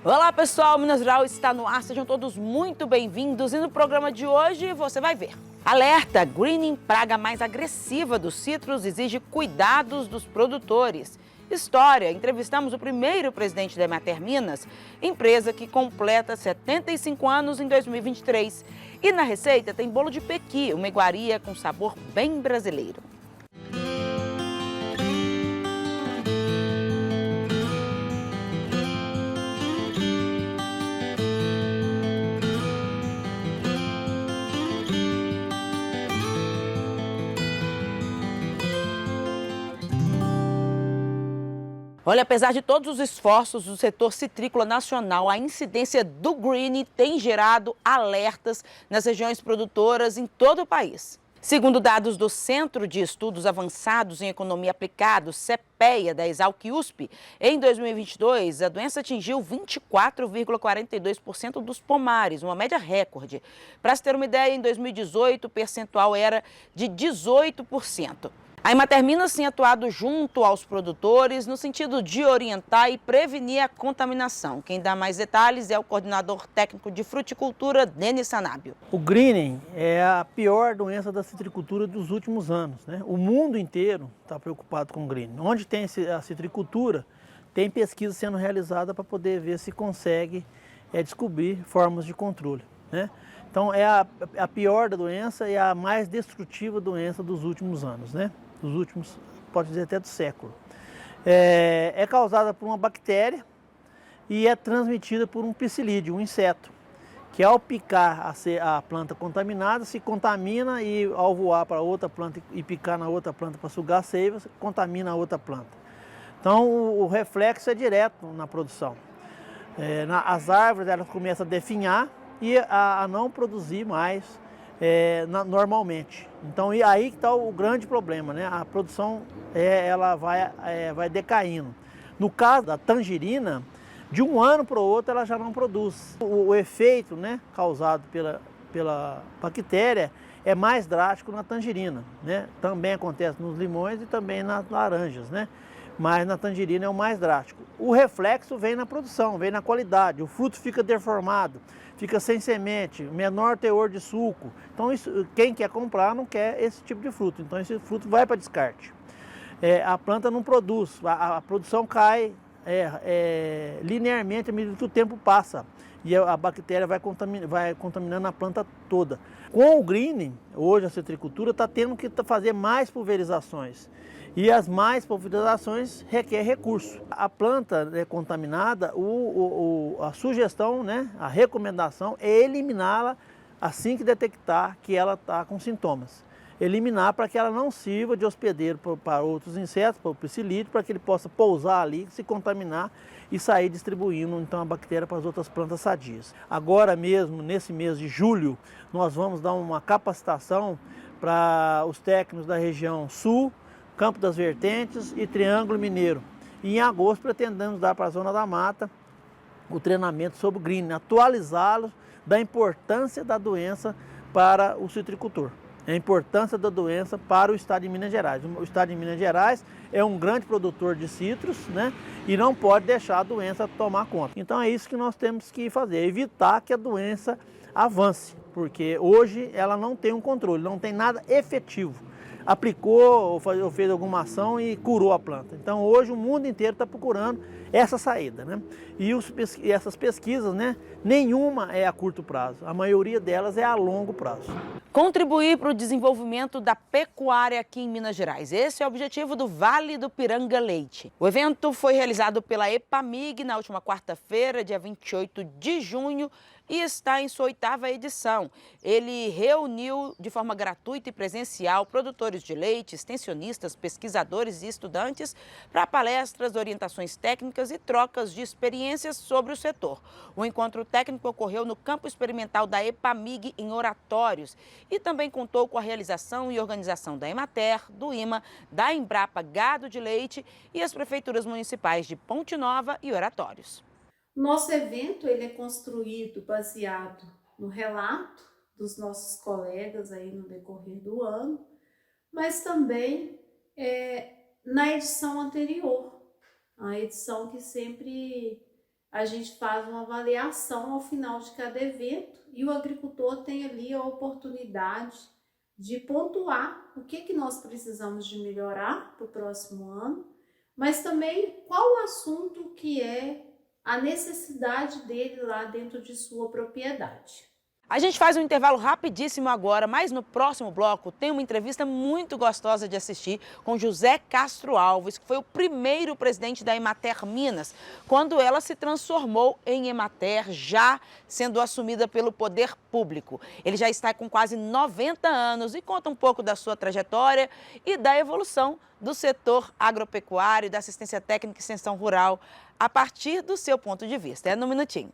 Olá pessoal, Minas Geral está no ar, sejam todos muito bem-vindos e no programa de hoje você vai ver. Alerta, greening, praga mais agressiva dos citros, exige cuidados dos produtores. História, entrevistamos o primeiro presidente da Emater Minas, empresa que completa 75 anos em 2023. E na receita tem bolo de pequi, uma iguaria com sabor bem brasileiro. Olha, apesar de todos os esforços do setor citrícola nacional, a incidência do greening tem gerado alertas nas regiões produtoras em todo o país. Segundo dados do Centro de Estudos Avançados em Economia Aplicada, CEPEA, da Exalc-USP, em 2022, a doença atingiu 24,42% dos pomares, uma média recorde. Para se ter uma ideia, em 2018 o percentual era de 18%. A Emater Minas tem atuado junto aos produtores no sentido de orientar e prevenir a contaminação. Quem dá mais detalhes é o coordenador técnico de fruticultura, Denis Sanabio. O greening é a pior doença da citricultura dos últimos anos, né? O mundo inteiro está preocupado com o greening. Onde tem a citricultura, tem pesquisa sendo realizada para poder ver se consegue descobrir formas de controle, né? Então é a pior da doença e a mais destrutiva doença dos últimos anos, né? Dos últimos, pode dizer até do século. É causada por uma bactéria e é transmitida por um psilídeo, um inseto, que ao picar a planta contaminada, se contamina e ao voar para outra planta e picar na outra planta para sugar a seiva, contamina a outra planta. Então o reflexo é direto na produção. As árvores elas começam a definhar e a não produzir mais normalmente. Então aí que está o grande problema, né? A produção ela vai decaindo. No caso da tangerina, de um ano para o outro ela já não produz. O efeito, né, causado pela bactéria é mais drástico na tangerina, né? Também acontece nos limões e também nas laranjas, né? Mas na tangerina é o mais drástico. O reflexo vem na produção, vem na qualidade. O fruto fica deformado, fica sem semente, menor teor de suco. Então quem quer comprar não quer esse tipo de fruto. Então esse fruto vai para descarte. A planta não produz, a produção cai linearmente à medida que o tempo passa. E a bactéria vai contaminando a planta toda. Com o greening, hoje a citricultura está tendo que fazer mais pulverizações. E as mais pulverizações requer recurso. A planta contaminada, a sugestão, né, a recomendação é eliminá-la assim que detectar que ela está com sintomas. Eliminar para que ela não sirva de hospedeiro para outros insetos, para o psilídeo, para que ele possa pousar ali, se contaminar e sair distribuindo então a bactéria para as outras plantas sadias. Agora mesmo, nesse mês de julho, nós vamos dar uma capacitação para os técnicos da região sul, Campo das Vertentes e Triângulo Mineiro. E em agosto pretendemos dar para a Zona da Mata o treinamento sobre o greening, atualizá-los da importância da doença para o citricultor. A importância da doença para o estado de Minas Gerais. O estado de Minas Gerais é um grande produtor de citros, né? E não pode deixar a doença tomar conta. Então é isso que nós temos que fazer, evitar que a doença avance, porque hoje ela não tem um controle, não tem nada efetivo. Aplicou ou fez alguma ação e curou a planta. Então hoje o mundo inteiro está procurando essa saída, né? E essas pesquisas, né, nenhuma é a curto prazo, a maioria delas é a longo prazo. Contribuir para o desenvolvimento da pecuária aqui em Minas Gerais. Esse é o objetivo do Vale do Piranga Leite. O evento foi realizado pela EPAMIG na última quarta-feira, dia 28 de junho, e está em sua 8ª edição. Ele reuniu de forma gratuita e presencial produtores de leite, extensionistas, pesquisadores e estudantes para palestras, orientações técnicas e trocas de experiências sobre o setor. O encontro técnico ocorreu no campo experimental da EPAMIG em Oratórios e também contou com a realização e organização da Emater, do IMA, da Embrapa Gado de Leite e as prefeituras municipais de Ponte Nova e Oratórios. Nosso evento ele é construído baseado no relato dos nossos colegas aí no decorrer do ano, mas também na edição anterior, a edição que sempre a gente faz uma avaliação ao final de cada evento e o agricultor tem ali a oportunidade de pontuar o que nós precisamos de melhorar para o próximo ano, mas também qual o assunto que é a necessidade dele lá dentro de sua propriedade. A gente faz um intervalo rapidíssimo agora, mas no próximo bloco tem uma entrevista muito gostosa de assistir com José Castro Alves, que foi o primeiro presidente da Emater Minas, quando ela se transformou em Emater, já sendo assumida pelo poder público. Ele já está com quase 90 anos e conta um pouco da sua trajetória e da evolução do setor agropecuário e da assistência técnica e extensão rural, a partir do seu ponto de vista. É no Minutinho.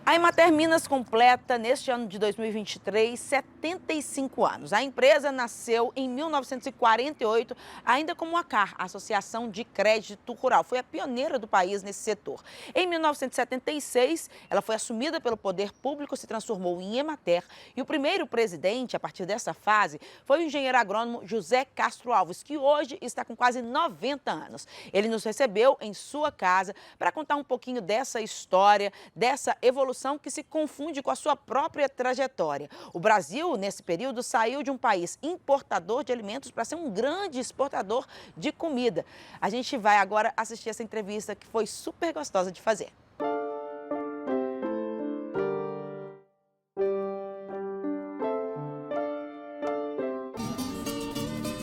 A Emater Minas completa, neste ano de 2023, 75 anos. A empresa nasceu em 1948, ainda como a ACAR, Associação de Crédito Rural. Foi a pioneira do país nesse setor. Em 1976, ela foi assumida pelo poder público, se transformou em Emater. E o primeiro presidente, a partir dessa fase, foi o engenheiro agrônomo José Castro Alves, que hoje está com quase 90 anos. Ele nos recebeu em sua casa para contar um pouquinho dessa história, dessa evolução que se confunde com a sua própria trajetória. O Brasil, nesse período, saiu de um país importador de alimentos para ser um grande exportador de comida. A gente vai agora assistir essa entrevista que foi super gostosa de fazer.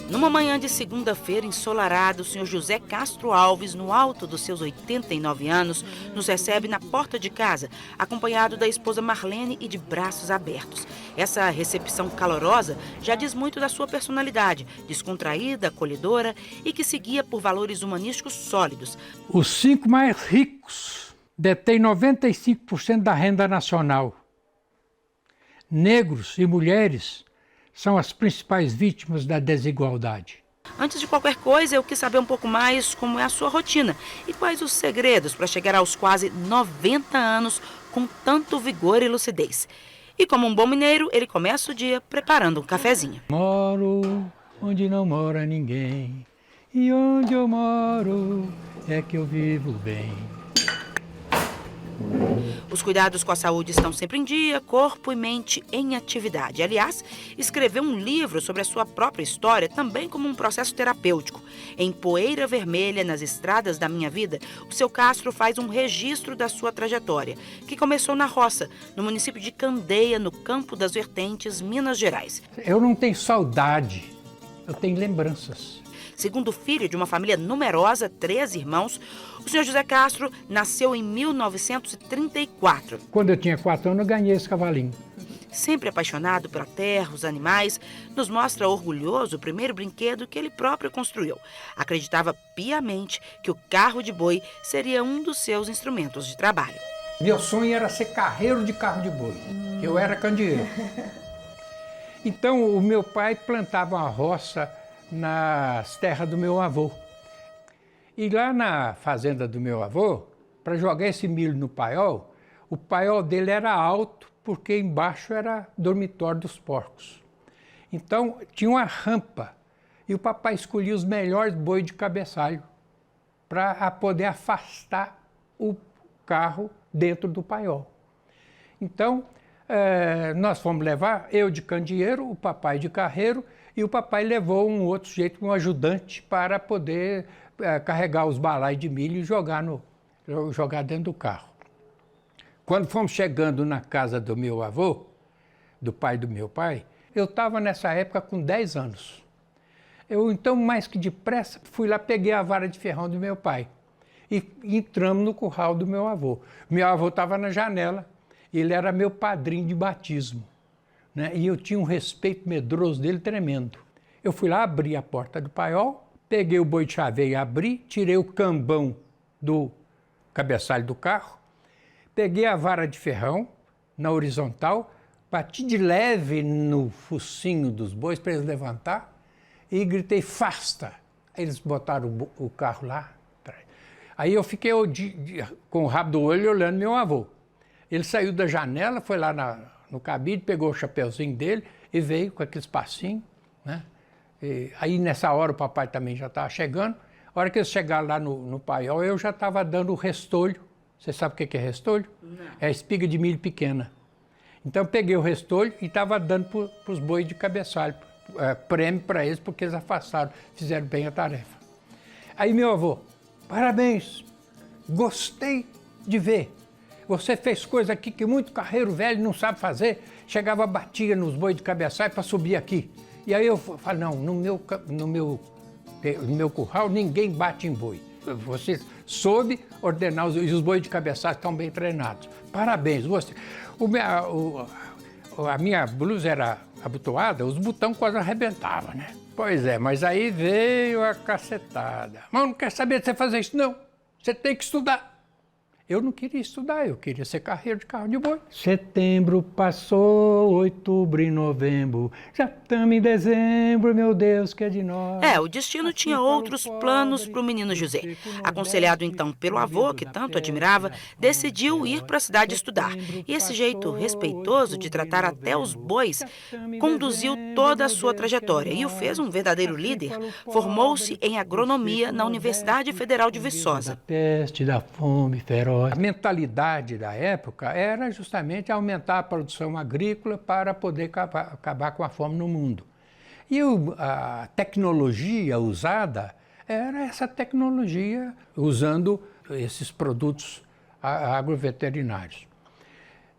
Numa manhã de segunda-feira ensolarada, o senhor José Castro Alves, no alto dos seus 89 anos, nos recebe na porta de casa, acompanhado da esposa Marlene e de braços abertos. Essa recepção calorosa já diz muito da sua personalidade, descontraída, acolhedora e que seguia por valores humanísticos sólidos. Os 5 mais ricos detêm 95% da renda nacional. Negros e mulheres são as principais vítimas da desigualdade. Antes de qualquer coisa, eu quis saber um pouco mais como é a sua rotina e quais os segredos para chegar aos quase 90 anos com tanto vigor e lucidez. E como um bom mineiro, ele começa o dia preparando um cafezinho. Moro onde não mora ninguém, e onde eu moro é que eu vivo bem. Os cuidados com a saúde estão sempre em dia, corpo e mente em atividade. Aliás, escreveu um livro sobre a sua própria história, também como um processo terapêutico. Em Poeira Vermelha, nas estradas da minha vida, o seu Castro faz um registro da sua trajetória, que começou na roça, no município de Candeia, no Campo das Vertentes, Minas Gerais. Eu não tenho saudade, eu tenho lembranças. Segundo filho de uma família numerosa, 3 irmãos, o senhor José Castro nasceu em 1934. Quando eu tinha 4 anos, eu ganhei esse cavalinho. Sempre apaixonado pela terra, os animais, nos mostra orgulhoso o primeiro brinquedo que ele próprio construiu. Acreditava piamente que o carro de boi seria um dos seus instrumentos de trabalho. Meu sonho era ser carreiro de carro de boi. Eu era candeeiro. Então, o meu pai plantava uma roça nas terras do meu avô. E lá na fazenda do meu avô, para jogar esse milho no paiol, o paiol dele era alto, porque embaixo era dormitório dos porcos. Então, tinha uma rampa, e o papai escolhia os melhores bois de cabeçalho para poder afastar o carro dentro do paiol. Então, nós fomos levar, eu de candeeiro, o papai de carreiro, e o papai levou um outro sujeito, um ajudante, para poder carregar os balaios de milho e jogar dentro do carro. Quando fomos chegando na casa do meu avô, do pai do meu pai, eu estava nessa época com 10 anos. Eu, então, mais que depressa, fui lá, peguei a vara de ferrão do meu pai e entramos no curral do meu avô. Meu avô estava na janela, ele era meu padrinho de batismo, né? E eu tinha um respeito medroso dele tremendo. Eu fui lá, abri a porta do paiol, peguei o boi de chaveiro e abri, tirei o cambão do cabeçalho do carro, peguei a vara de ferrão na horizontal, bati de leve no focinho dos bois para eles levantar e gritei, fasta! Eles botaram o carro lá atrás. Aí eu fiquei com o rabo do olho olhando meu avô. Ele saiu da janela, foi lá no cabide, pegou o chapeuzinho dele e veio com aquele passinhos, né? E aí nessa hora o papai também já estava chegando. A hora que eles chegaram lá no paiol, eu já estava dando o restolho. Você sabe o que é restolho? Não. É a espiga de milho pequena. Então eu peguei o restolho e estava dando para os bois de cabeçalho, prêmio para eles, porque eles afastaram, fizeram bem a tarefa. Aí meu avô, parabéns, gostei de ver. Você fez coisa aqui que muito carreiro velho não sabe fazer. Chegava, batia nos bois de cabeçalho para subir aqui. E aí eu falei, não, no meu curral ninguém bate em boi. Você soube ordenar, e os bois de cabeçalho estão bem treinados. Parabéns, você. A minha blusa era abotoada, os botões quase arrebentavam, né? Pois é, mas aí veio a cacetada. Mas não quer saber de você fazer isso, não. Você tem que estudar. Eu não queria estudar, eu queria ser carreiro de carro de boi. Setembro passou, outubro e novembro, já estamos em dezembro, meu Deus, que é de nós. O destino tinha outros planos para o menino José. Aconselhado então pelo avô, que tanto admirava, decidiu ir para a cidade estudar. E esse jeito respeitoso de tratar até os bois conduziu toda a sua trajetória e o fez um verdadeiro líder. Formou-se em agronomia na Universidade Federal de Viçosa. Da peste, da fome feroz. A mentalidade da época era justamente aumentar a produção agrícola para poder acabar com a fome no mundo. E a tecnologia usada era essa tecnologia usando esses produtos agroveterinários.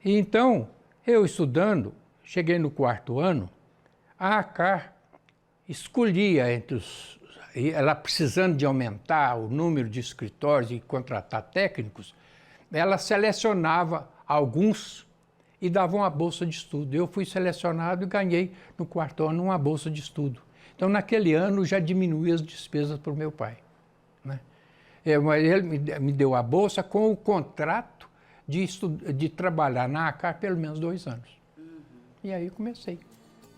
E então, eu estudando, cheguei no 4º ano, a ACAR escolhia entre ela precisando de aumentar o número de escritórios e contratar técnicos, ela selecionava alguns e dava uma bolsa de estudo. Eu fui selecionado e ganhei no 4º ano uma bolsa de estudo. Então, naquele ano, já diminui as despesas para o meu pai, né? Ele me deu a bolsa com o contrato de trabalhar na ACAR pelo menos 2 anos. E aí comecei.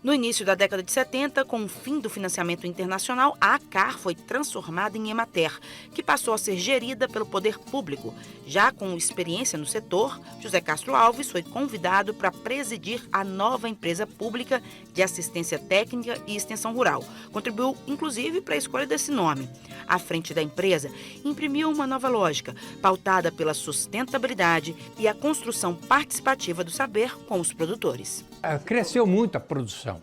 No início da década de 70, com o fim do financiamento internacional, a ACAR foi transformada em Emater, que passou a ser gerida pelo poder público. Já com experiência no setor, José Castro Alves foi convidado para presidir a nova empresa pública de assistência técnica e extensão rural. Contribuiu, inclusive, para a escolha desse nome. À frente da empresa, imprimiu uma nova lógica, pautada pela sustentabilidade e a construção participativa do saber com os produtores. Cresceu muito a produção,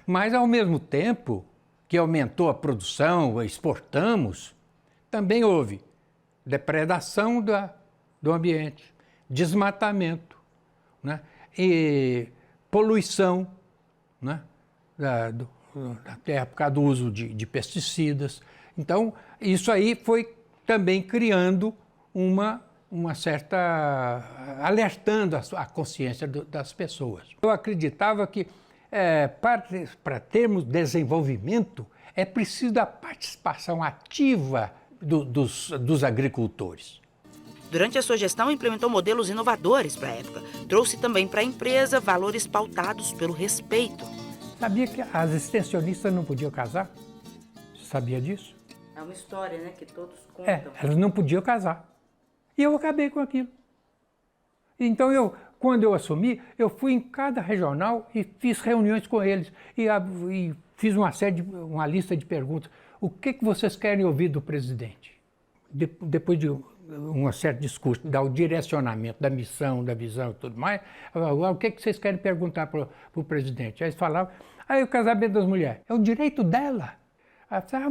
mas ao mesmo tempo que aumentou a produção, exportamos, também houve depredação do ambiente, desmatamento, né? E poluição, né? Da terra por causa do uso de pesticidas. Então, isso aí foi também criando uma certa... alertando a consciência das pessoas. Eu acreditava que para termos desenvolvimento é preciso a participação ativa dos agricultores. Durante a sua gestão, implementou modelos inovadores para a época. Trouxe também para a empresa valores pautados pelo respeito. Sabia que as extensionistas não podiam casar? Você sabia disso? É uma história, né, que todos contam. Elas não podiam casar. E eu acabei com aquilo. Então, quando eu assumi, eu fui em cada regional e fiz reuniões com eles. E fiz uma lista de perguntas. O que vocês querem ouvir do presidente? Depois de um certo discurso, dar o direcionamento da missão, da visão e tudo mais, o que vocês querem perguntar para o presidente? Aí eles falavam, o casamento das mulheres, é o direito dela.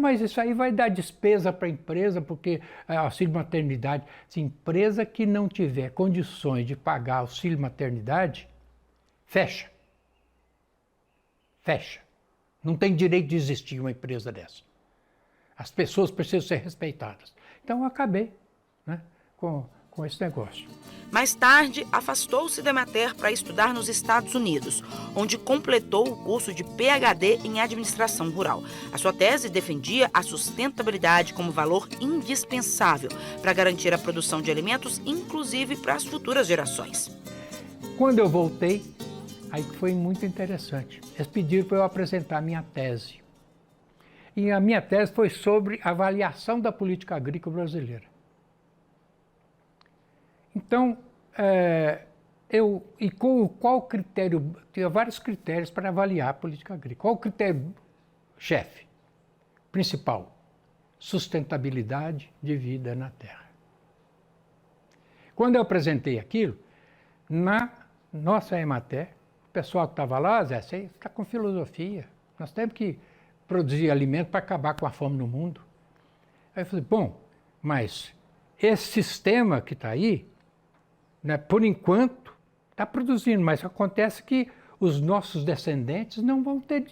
Mas isso aí vai dar despesa para a empresa, porque auxílio maternidade. Se empresa que não tiver condições de pagar auxílio maternidade, fecha. Fecha. Não tem direito de existir uma empresa dessa. As pessoas precisam ser respeitadas. Então eu acabei, né, com esse negócio. Mais tarde, afastou-se da Emater para estudar nos Estados Unidos, onde completou o curso de PhD em Administração Rural. A sua tese defendia a sustentabilidade como valor indispensável para garantir a produção de alimentos, inclusive para as futuras gerações. Quando eu voltei, aí foi muito interessante. Eles pediram para eu apresentar a minha tese. E a minha tese foi sobre avaliação da política agrícola brasileira. Então, E com qual critério? Tinha vários critérios para avaliar a política agrícola. Qual o critério-chefe, principal? Sustentabilidade de vida na terra. Quando eu apresentei aquilo, na nossa Emater, o pessoal que estava lá, Zé, você está com filosofia. Nós temos que produzir alimento para acabar com a fome no mundo. Aí eu falei, bom, mas esse sistema que está aí, né, por enquanto, está produzindo, mas acontece que os nossos descendentes não vão ter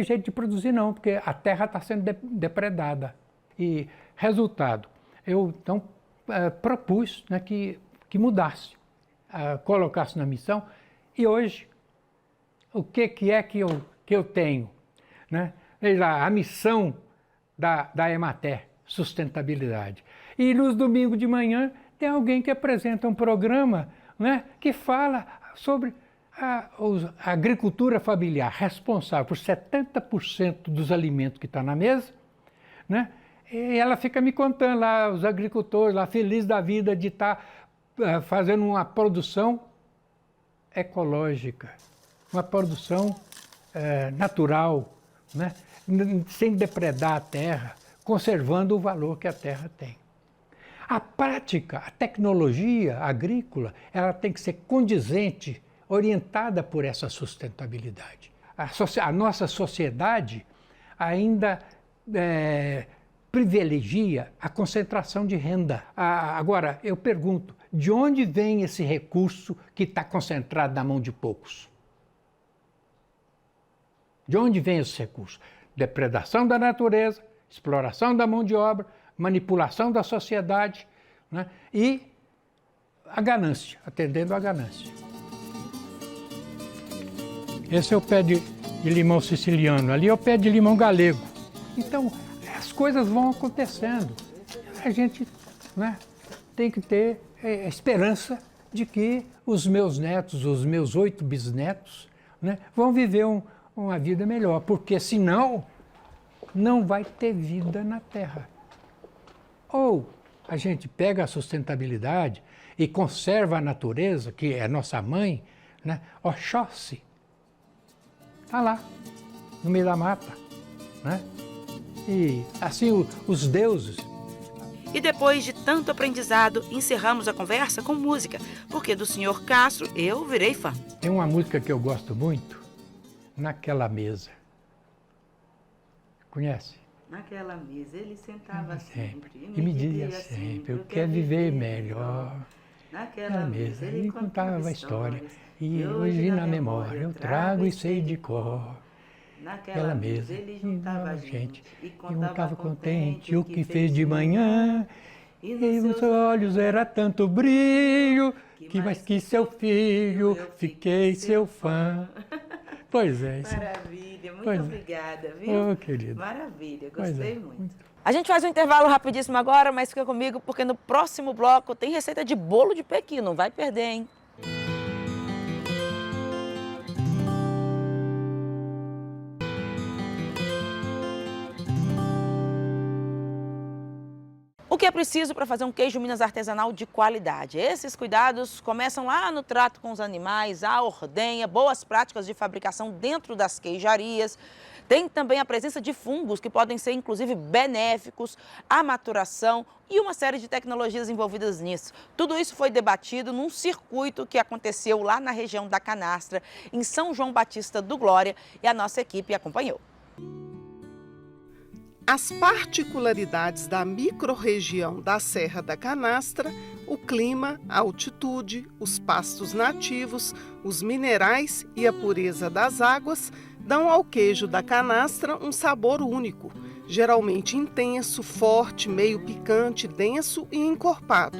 jeito de produzir não, porque a terra está sendo depredada. E, resultado, eu então propus, né, que mudasse, colocasse na missão, e hoje, o que é que eu tenho? Né? Veja lá, a missão da Emater, sustentabilidade. E nos domingos de manhã tem alguém que apresenta um programa, né, que fala sobre a agricultura familiar, responsável por 70% dos alimentos que estão na mesa, né? E ela fica me contando lá, os agricultores lá, felizes da vida de estar fazendo uma produção ecológica, uma produção natural, né? Sem depredar a terra, conservando o valor que a terra tem. A prática, a tecnologia agrícola, ela tem que ser condizente, orientada por essa sustentabilidade. A nossa sociedade ainda privilegia a concentração de renda. Agora, eu pergunto, de onde vem esse recurso que está concentrado na mão de poucos? De onde vem esse recurso? Depredação da natureza, exploração da mão de obra, manipulação da sociedade, né? E a ganância, atendendo à ganância. Esse é o pé de limão siciliano, ali é o pé de limão galego. Então, as coisas vão acontecendo. A gente, né, tem que ter esperança de que os meus netos, os meus 8 bisnetos, né, vão viver uma vida melhor, porque senão não vai ter vida na Terra. Ou a gente pega a sustentabilidade e conserva a natureza, que é nossa mãe, né? Oxóssi está lá, no meio da mata, né? E assim os deuses. E depois de tanto aprendizado, encerramos a conversa com música, porque do Sr. Castro eu virei fã. Tem uma música que eu gosto muito, Naquela Mesa. Conhece? Naquela mesa ele sentava sempre e me dizia sempre, eu quero viver melhor. Naquela mesa ele contava a história e hoje na memória eu trago e sei de cor. Naquela mesa ele juntava gente e contava contente o que fez de manhã. E nos seus olhos era tanto brilho que mais que seu filho fiquei seu fã. Pois é. Maravilha, muito obrigada, viu? Oh, querido. Maravilha, gostei muito. A gente faz um intervalo rapidíssimo agora, mas fica comigo porque no próximo bloco tem receita de bolo de Pequim, não vai perder, hein? O que é preciso para fazer um queijo Minas artesanal de qualidade? Esses cuidados começam lá no trato com os animais, a ordenha, boas práticas de fabricação dentro das queijarias. Tem também a presença de fungos que podem ser inclusive benéficos, a maturação e uma série de tecnologias envolvidas nisso. Tudo isso foi debatido num circuito que aconteceu lá na região da Canastra, em São João Batista do Glória, e a nossa equipe acompanhou. As particularidades da microrregião da Serra da Canastra, o clima, a altitude, os pastos nativos, os minerais e a pureza das águas dão ao queijo da canastra um sabor único, geralmente intenso, forte, meio picante, denso e encorpado.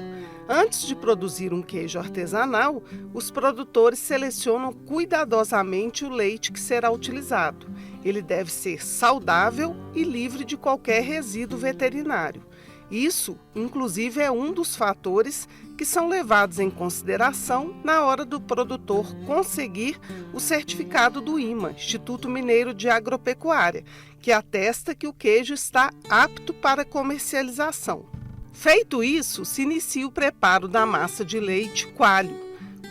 Antes de produzir um queijo artesanal, os produtores selecionam cuidadosamente o leite que será utilizado. Ele deve ser saudável e livre de qualquer resíduo veterinário. Isso, inclusive, é um dos fatores que são levados em consideração na hora do produtor conseguir o certificado do IMA, Instituto Mineiro de Agropecuária, que atesta que o queijo está apto para comercialização. Feito isso, se inicia o preparo da massa de leite coalho.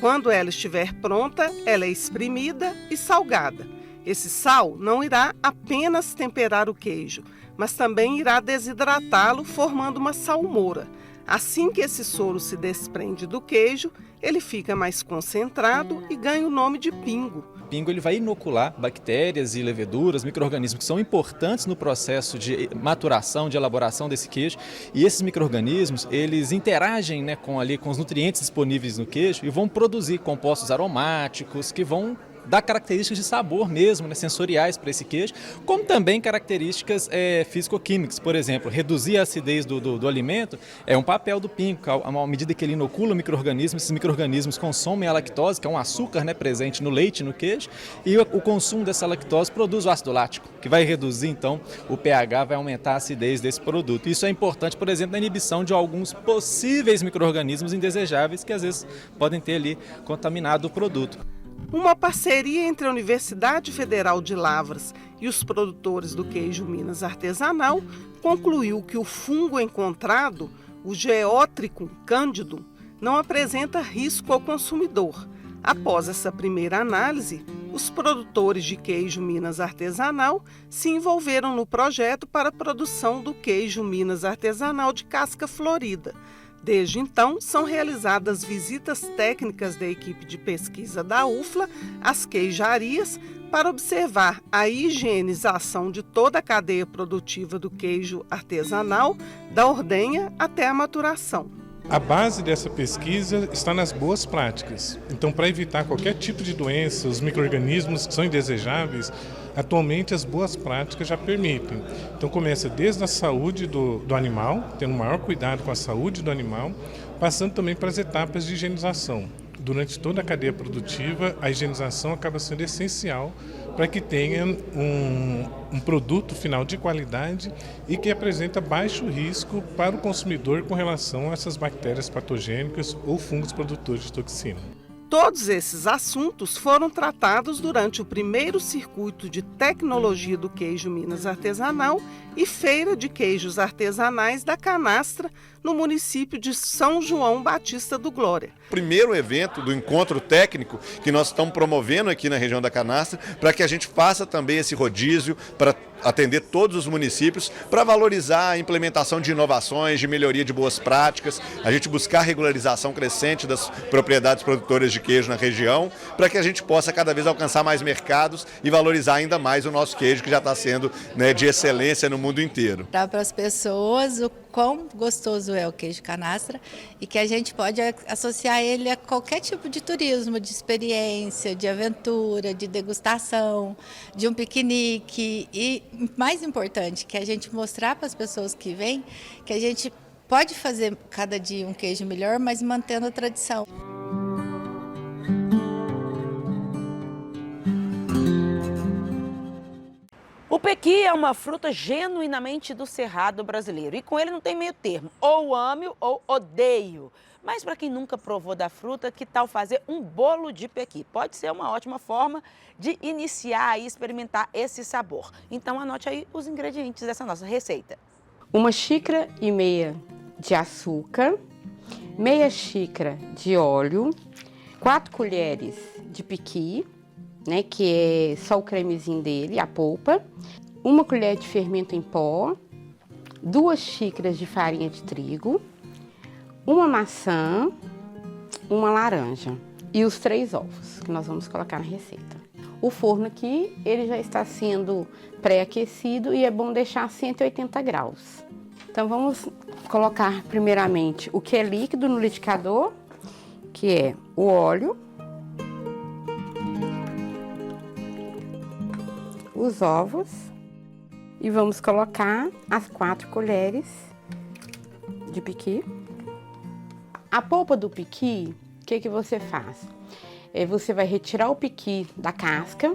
Quando ela estiver pronta, ela é espremida e salgada. Esse sal não irá apenas temperar o queijo, mas também irá desidratá-lo, formando uma salmoura. Assim que esse soro se desprende do queijo, ele fica mais concentrado e ganha o nome de pingo. O pingo ele vai inocular bactérias e leveduras, micro-organismos que são importantes no processo de maturação, de elaboração desse queijo. E esses micro-organismos, eles interagem, né, com os nutrientes disponíveis no queijo e vão produzir compostos aromáticos que vão dar características de sabor mesmo, né, sensoriais para esse queijo, como também características físico-químicas. Por exemplo, reduzir a acidez do alimento é um papel do pingo. À medida que ele inocula micro-organismos, esses micro-organismos consomem a lactose, que é um açúcar, né, presente no leite e no queijo, e o consumo dessa lactose produz o ácido lático, que vai reduzir então o pH, vai aumentar a acidez desse produto. Isso é importante, por exemplo, na inibição de alguns possíveis micro-organismos indesejáveis que às vezes podem ter ali contaminado o produto. Uma parceria entre a Universidade Federal de Lavras e os produtores do queijo Minas artesanal concluiu que o fungo encontrado, o Geotrichum cândidum, não apresenta risco ao consumidor. Após essa primeira análise, os produtores de queijo Minas artesanal se envolveram no projeto para a produção do queijo Minas artesanal de casca florida. Desde então, são realizadas visitas técnicas da equipe de pesquisa da UFLA às queijarias para observar a higienização de toda a cadeia produtiva do queijo artesanal, da ordenha até a maturação. A base dessa pesquisa está nas boas práticas. Então, para evitar qualquer tipo de doença, os micro-organismos que são indesejáveis, atualmente as boas práticas já permitem. Então, começa desde a saúde do animal, tendo maior cuidado com a saúde do animal, passando também para as etapas de higienização. Durante toda a cadeia produtiva, a higienização acaba sendo essencial para que tenha um produto final de qualidade e que apresenta baixo risco para o consumidor com relação a essas bactérias patogênicas ou fungos produtores de toxina. Todos esses assuntos foram tratados durante o primeiro circuito de tecnologia do queijo Minas artesanal e feira de queijos artesanais da Canastra, no município de São João Batista do Glória. Primeiro evento do encontro técnico que nós estamos promovendo aqui na região da Canastra, para que a gente faça também esse rodízio para atender todos os municípios, para valorizar a implementação de inovações, de melhoria de boas práticas, a gente buscar a regularização crescente das propriedades produtoras de queijo na região, para que a gente possa cada vez alcançar mais mercados e valorizar ainda mais o nosso queijo, que já está sendo, né, de excelência no mundo inteiro. Para as pessoas o quão gostoso é o queijo canastra e que a gente pode associar ele a qualquer tipo de turismo, de experiência, de aventura, de degustação, de um piquenique e, mais importante, que a gente mostrar para as pessoas que vêm que a gente pode fazer cada dia um queijo melhor, mas mantendo a tradição. O pequi é uma fruta genuinamente do cerrado brasileiro e com ele não tem meio termo, ou ame ou odeio. Mas para quem nunca provou da fruta, que tal fazer um bolo de pequi? Pode ser uma ótima forma de iniciar e experimentar esse sabor. Então anote aí os ingredientes dessa nossa receita. 1,5 xícaras de açúcar, meia xícara de óleo, 4 colheres de pequi, né, que é só o cremezinho dele, a polpa, 1 colher de fermento em pó, 2 xícaras de farinha de trigo, 1 maçã, 1 laranja e os 3 ovos que nós vamos colocar na receita. O forno aqui, ele já está sendo pré-aquecido e é bom deixar a 180 graus. Então vamos colocar primeiramente o que é líquido no liquidificador, que é o óleo, os ovos e vamos colocar as 4 colheres de pequi. A polpa do pequi, o que você faz? Você vai retirar o pequi da casca,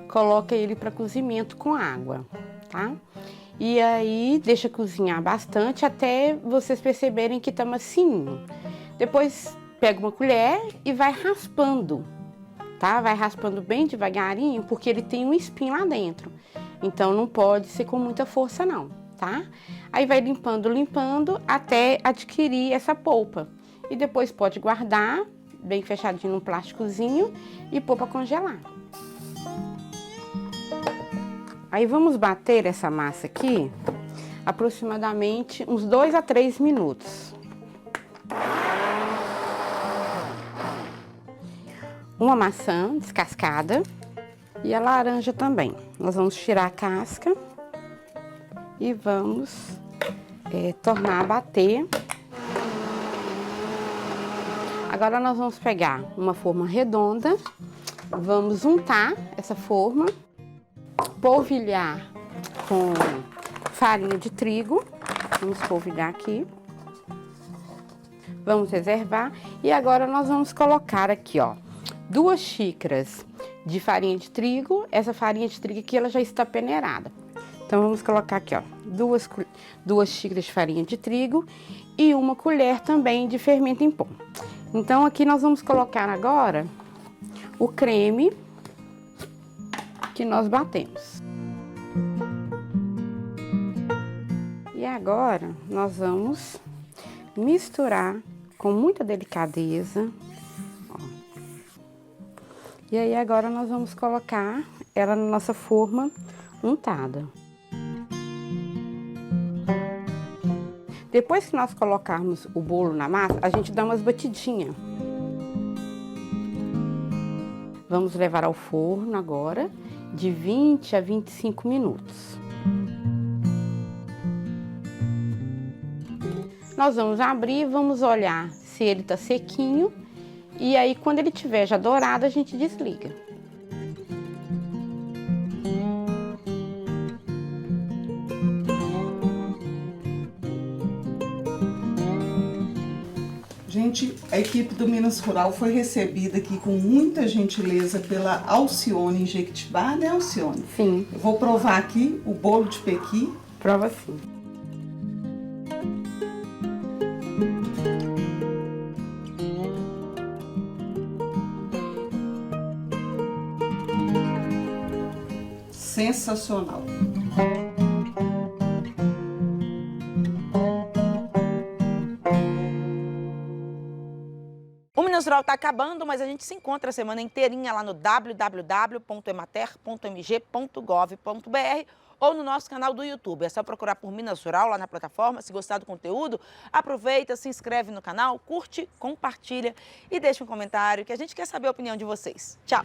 coloca ele para cozimento com água, tá? E aí deixa cozinhar bastante até vocês perceberem que tá macinho. Depois pega uma colher e vai raspando. Tá? Vai raspando bem devagarinho, porque ele tem um espinho lá dentro. Então, não pode ser com muita força, não, tá? Aí vai limpando até adquirir essa polpa. E depois pode guardar bem fechadinho num plásticozinho e pôr para congelar. Aí vamos bater essa massa aqui aproximadamente uns 2 a 3 minutos. Uma maçã descascada e a laranja também. Nós vamos tirar a casca e vamos tornar a bater. Agora nós vamos pegar uma forma redonda, vamos untar essa forma, polvilhar com farinha de trigo, vamos polvilhar aqui, vamos reservar e agora nós vamos colocar aqui, ó, 2 xícaras de farinha de trigo. Essa farinha de trigo aqui ela já está peneirada, então vamos colocar aqui, ó, 2 xícaras de farinha de trigo e 1 colher também de fermento em pó. Então aqui nós vamos colocar agora o creme que nós batemos. E agora nós vamos misturar com muita delicadeza. Ó. E aí agora nós vamos colocar ela na nossa forma untada. Depois que nós colocarmos o bolo na massa, a gente dá umas batidinhas. Vamos levar ao forno agora de 20 a 25 minutos. Nós vamos abrir e vamos olhar se ele está sequinho. E aí, quando ele estiver já dourado, a gente desliga. Gente, a equipe do Minas Rural foi recebida aqui com muita gentileza pela Alcione em Jequitibá, né, Alcione? Sim. Eu vou provar aqui o bolo de pequi. Prova sim. Sensacional. O Minas Rural está acabando, mas a gente se encontra a semana inteirinha lá no www.emater.mg.gov.br ou no nosso canal do YouTube. É só procurar por Minas Rural lá na plataforma. Se gostar do conteúdo, aproveita, se inscreve no canal, curte, compartilha e deixa um comentário que a gente quer saber a opinião de vocês. Tchau!